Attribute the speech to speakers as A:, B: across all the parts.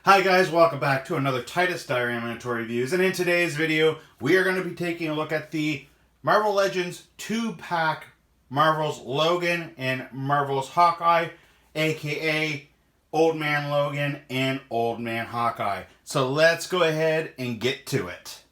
A: Hi guys, welcome back to another Titus Diorama ToyReviews, and in today's video we are going to be taking a look at the Marvel Legends 2-pack Marvel's Logan and Marvel's Hawkeye, aka Old Man Logan and Old Man Hawkeye. So let's go ahead and get to it.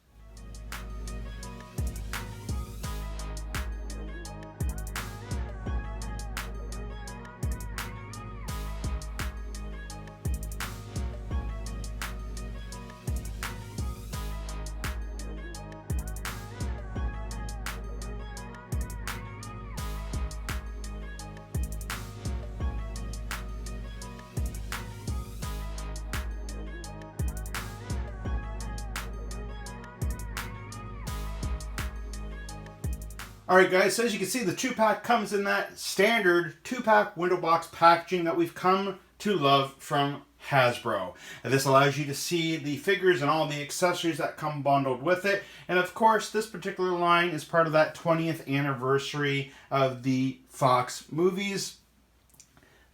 A: Alright guys, so as you can see, the 2-pack comes in that standard 2-pack window box packaging that we've come to love from Hasbro. And this allows you to see the figures and all the accessories that come bundled with it. And of course, this particular line is part of that 20th anniversary of the Fox movies.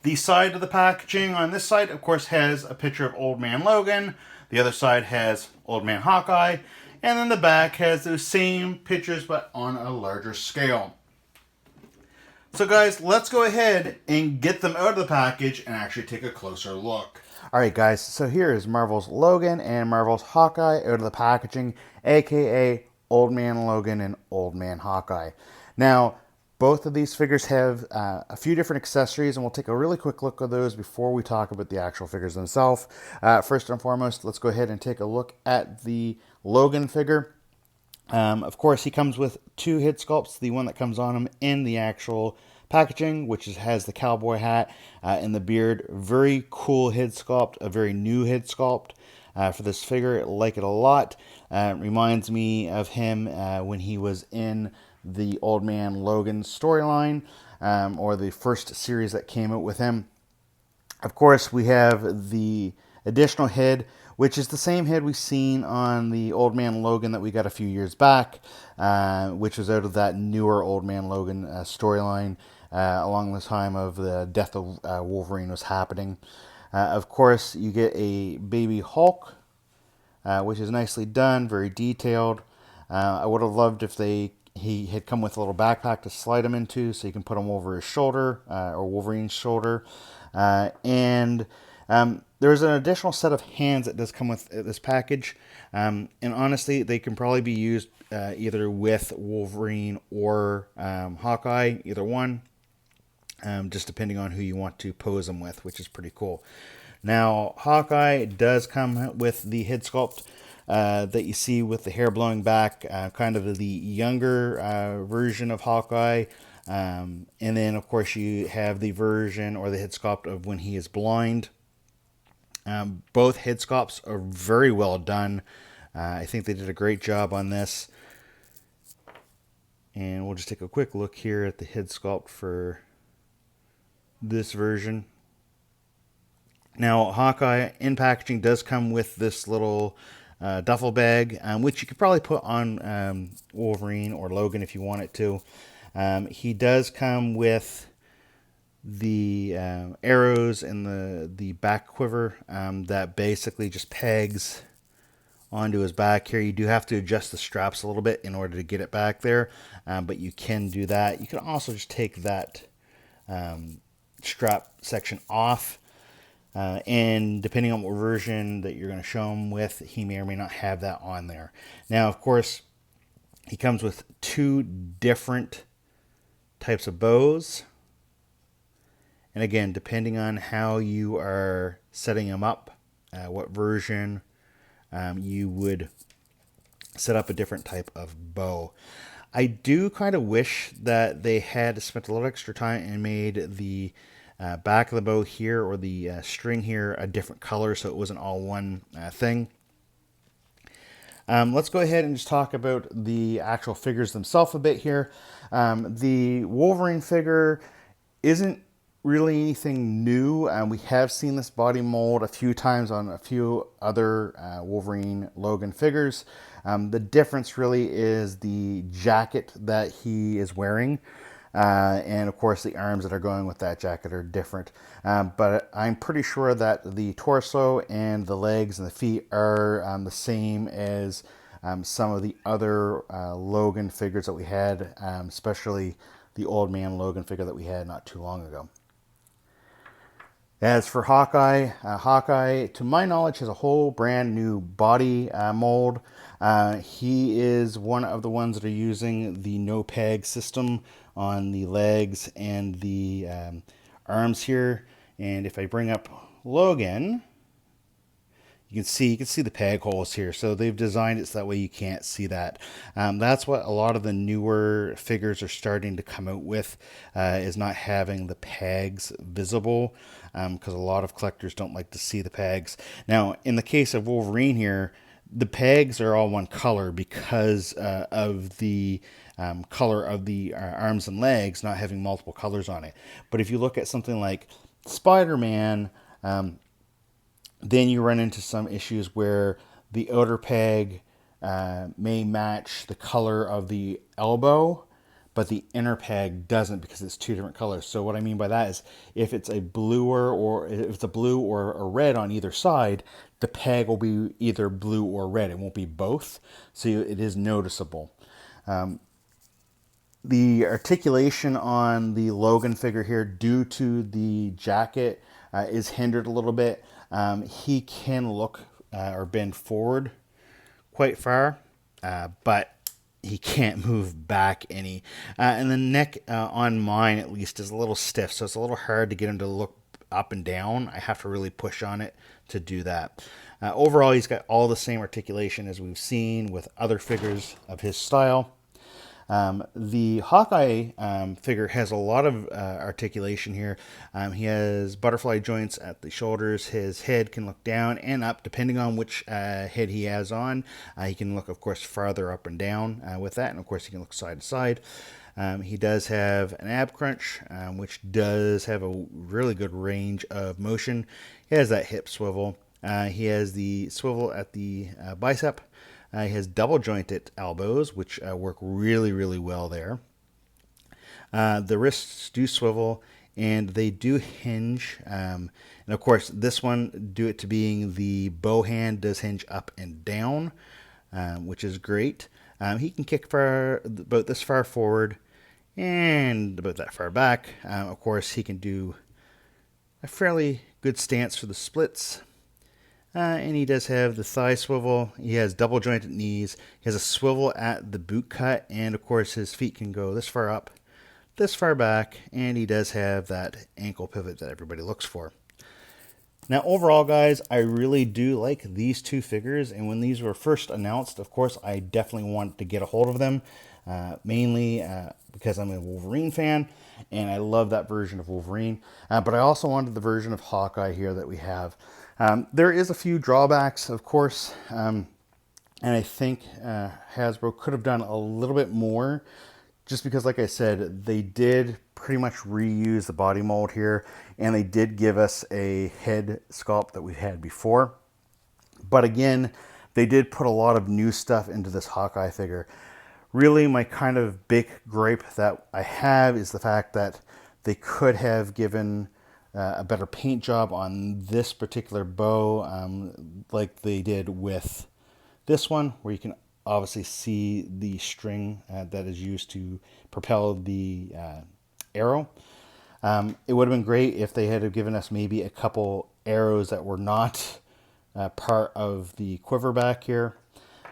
A: The side of the packaging on this side, of course, has a picture of Old Man Logan. The other side has Old Man Hawkeye. And then the back has those same pictures, but on a larger scale. So guys, let's go ahead and get them out of the package and actually take a closer look. Alright guys, so here is Marvel's Logan and Marvel's Hawkeye out of the packaging, aka Old Man Logan and Old Man Hawkeye. Now, both of these figures have a few different accessories, and we'll take a really quick look at those before we talk about the actual figures themselves. First and foremost, let's go ahead and take a look at the Logan figure. Of course, he comes with two head sculpts, the one that comes on him in the actual packaging, which has the cowboy hat and the beard. Very cool head sculpt, a very new head sculpt for this figure. I like it a lot. Reminds me of him when he was in the Old Man Logan storyline, or the first series that came out with him. Of course, we have the additional head, which is the same head we've seen on the Old Man Logan that we got a few years back, which was out of that newer Old Man Logan storyline along the time of the death of Wolverine was happening. Of course, you get a baby Hulk, which is nicely done, very detailed. I would have loved if he had come with a little backpack to slide him into, so you can put him over his shoulder, or Wolverine's shoulder. And there's an additional set of hands that does come with this package. And honestly, they can probably be used either with Wolverine or Hawkeye, either one. Just depending on who you want to pose them with, which is pretty cool. Now, Hawkeye does come with the head sculpt that you see with the hair blowing back, kind of the younger version of Hawkeye. And then, of course, you have the version or the head sculpt of when he is blind. Both head sculpts are very well done. I think they did a great job on this. And we'll just take a quick look here at the head sculpt for this version. Now, Hawkeye in packaging does come with this little duffel bag, which you could probably put on Wolverine or Logan if you wanted to. He does come with the arrows and the back quiver that basically just pegs onto his back here. You do have to adjust the straps a little bit in order to get it back there, but you can do that. You can also just take that strap section off. And depending on what version that you're going to show him with, he may or may not have that on there. Now, of course, he comes with two different types of bows. And again, depending on how you are setting him up, what version, you would set up a different type of bow. I do kind of wish that they had spent a little extra time and made the back of the bow here, or the string here, a different color, so it wasn't all one thing. Let's go ahead and just talk about the actual figures themselves a bit here. The Wolverine figure isn't really anything new. We have seen this body mold a few times on a few other Wolverine Logan figures. The difference really is the jacket that he is wearing. And of course, the arms that are going with that jacket are different. But I'm pretty sure that the torso and the legs and the feet are the same as some of the other Logan figures that we had, especially the Old Man Logan figure that we had not too long ago. As for Hawkeye, Hawkeye, to my knowledge, has a whole brand new body mold. He is one of the ones that are using the no peg system on the legs and the arms here. And if I bring up Logan, you can see the peg holes here. So they've designed it so that way you can't see that. That's what a lot of the newer figures are starting to come out with, is not having the pegs visible, because a lot of collectors don't like to see the pegs. Now, in the case of Wolverine here, the pegs are all one color because of the color of the arms and legs not having multiple colors on it. But if you look at something like Spider-Man, then you run into some issues where the outer peg may match the color of the elbow, but the inner peg doesn't because it's two different colors. So what I mean by that is if it's a blue or a red on either side, the peg will be either blue or red. It won't be both, so it is noticeable. The articulation on the Logan figure here, due to the jacket, is hindered a little bit. He can look or bend forward quite far, but he can't move back any. And the neck on mine, at least, is a little stiff, so it's a little hard to get him to look up and down. I have to really push on it to do that. Overall, he's got all the same articulation as we've seen with other figures of his style. The Hawkeye figure has a lot of articulation here. He has butterfly joints at the shoulders. His head can look down and up depending on which head he has on. He can look, of course, farther up and down with that, and of course he can look side to side. He does have an ab crunch, which does have a really good range of motion. He has that hip swivel. He has the swivel at the bicep. He has double jointed elbows, which work really, really well there. The wrists do swivel and they do hinge. And of course, this one, due it to being the bow hand, does hinge up and down, which is great. He can kick about this far forward and about that far back. Of course, he can do a fairly good stance for the splits. And he does have the thigh swivel. He has double jointed knees. He has a swivel at the boot cut. And of course his feet can go this far up, this far back. And he does have that ankle pivot that everybody looks for. Now overall, guys, I really do like these two figures. And when these were first announced, of course, I definitely wanted to get a hold of them. Mainly because I'm a Wolverine fan. And I love that version of Wolverine. But I also wanted the version of Hawkeye here that we have. There is a few drawbacks, of course, and I think Hasbro could have done a little bit more, just because, like I said, they did pretty much reuse the body mold here, and they did give us a head sculpt that we've had before. But again, they did put a lot of new stuff into this Hawkeye figure. Really, my kind of big gripe that I have is the fact that they could have given a better paint job on this particular bow, like they did with this one, where you can obviously see the string that is used to propel the arrow. It would have been great if they had given us maybe a couple arrows that were not part of the quiver back here.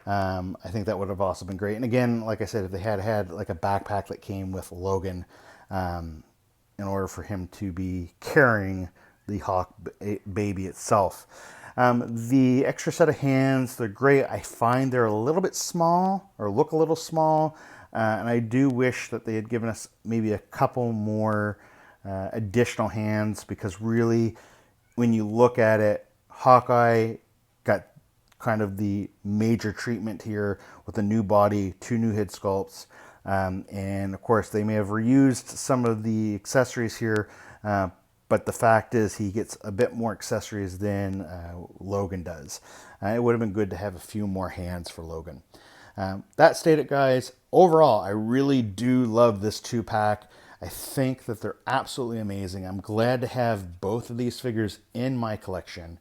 A: I think that would have also been great. And again, like I said, if they had like a backpack that came with Logan, in order for him to be carrying the Hawk baby itself. The extra set of hands, they're great. I find they're a little bit small, or look a little small, and I do wish that they had given us maybe a couple more additional hands, because really, when you look at it, Hawkeye got kind of the major treatment here with a new body, two new head sculpts. And of course, they may have reused some of the accessories here, but the fact is he gets a bit more accessories than Logan does. It would have been good to have a few more hands for Logan. That stated, guys, overall, I really do love this 2-pack. I think that they're absolutely amazing. I'm glad to have both of these figures in my collection.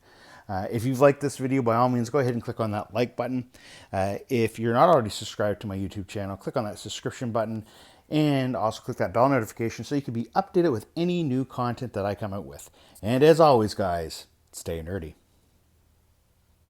A: If you've liked this video, by all means, go ahead and click on that like button. If you're not already subscribed to my YouTube channel, click on that subscription button and also click that bell notification so you can be updated with any new content that I come out with. And as always, guys, stay nerdy.